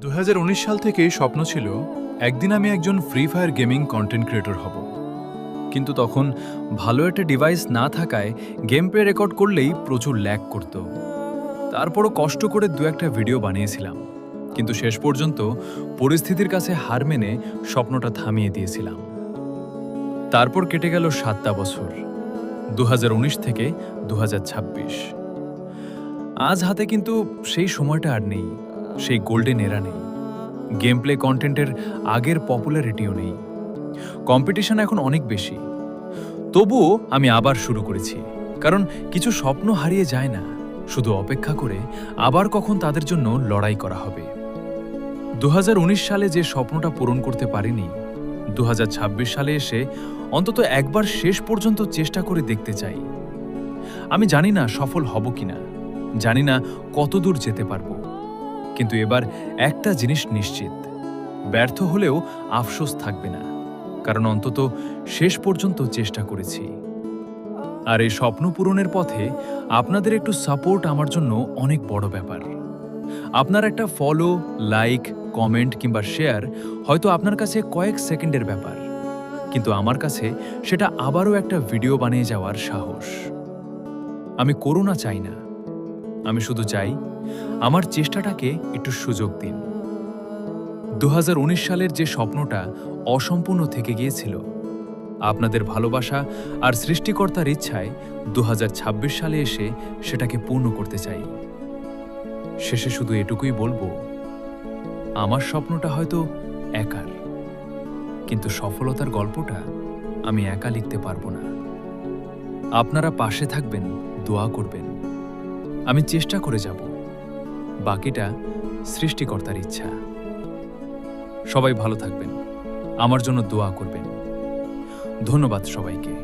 2019 সাল থেকেই স্বপ্ন ছিল একদিন আমি একজন free fire gaming content creator হব। কিন্তু তখন ভালো একটা ডিভাইস না থাকায় গেম প্লে রেকর্ড করলেই প্রচুর ল্যাগ করত। তারপরও কষ্ট করে দু একটা ভিডিও বানিয়েছিলাম, কিন্তু শেষ পর্যন্ত পরিস্থিতির কাছে হার মেনে স্বপ্নটা থামিয়ে দিয়েছিলাম। তারপর কেটে গেল 7টা বছর, 2019 থেকে 2026। আজ হাতে কিন্তু সেই সময়টা আর নেই, সেই গোল্ডেন এরা নেই। গেম প্লে কন্টেন্টের আগের পপুলারিটিও নেই। কম্পিটিশন এখন অনেক বেশি। তবুও আমি আবার শুরু করেছি, কারণ কিছু স্বপ্ন হারিয়ে যায় না, শুধু অপেক্ষা করে আবার কখন তাদের জন্য লড়াই করা হবে। 2019 সালে যে স্বপ্নটা পূরণ করতে পারিনি, 2026 সালে এসে অন্তত একবার শেষ পর্যন্ত চেষ্টা করে দেখতে চাই। আমি জানি না সফল হব কিনা, জানি না কত দূর যেতে পারবো, কিন্তু এবার একটা জিনিস নিশ্চিত, ব্যর্থ হলেও আফসোস থাকবে না, কারণ অন্তত শেষ পর্যন্ত চেষ্টা করেছি। আর এই স্বপ্ন পূরণের পথে আপনাদের একটু সাপোর্ট আমার জন্য অনেক বড় ব্যাপার। আপনার একটা ফলো, লাইক, কমেন্ট কিংবা শেয়ার হয়তো আপনার কাছে কয়েক সেকেন্ডের ব্যাপার, কিন্তু আমার কাছে সেটা আবারও একটা ভিডিও বানিয়ে যাওয়ার সাহস। আমি করোনা চাই না, আমি শুধু চাই আমার চেষ্টাটাকে একটু সুযোগ দিন। 2019 সালের যে স্বপ্নটা অসম্পূর্ণ থেকে গিয়েছিল, আপনাদের ভালোবাসা আর সৃষ্টিকর্তার ইচ্ছায় 2026 সালে এসে সেটাকে পূর্ণ করতে চাই। শেষে শুধু এটুকুই বলবো, আমার স্বপ্নটা হয়তো একার, কিন্তু সফলতার গল্পটা আমি একা লিখতে পারবো না। আপনারা পাশে থাকবেন, দোয়া করবেন, আমি চেষ্টা করে যাব, বাকিটা সৃষ্টিকর্তার ইচ্ছা। সবাই ভালো থাকবেন, আমার জন্য দোয়া করবেন। ধন্যবাদ সবাইকে।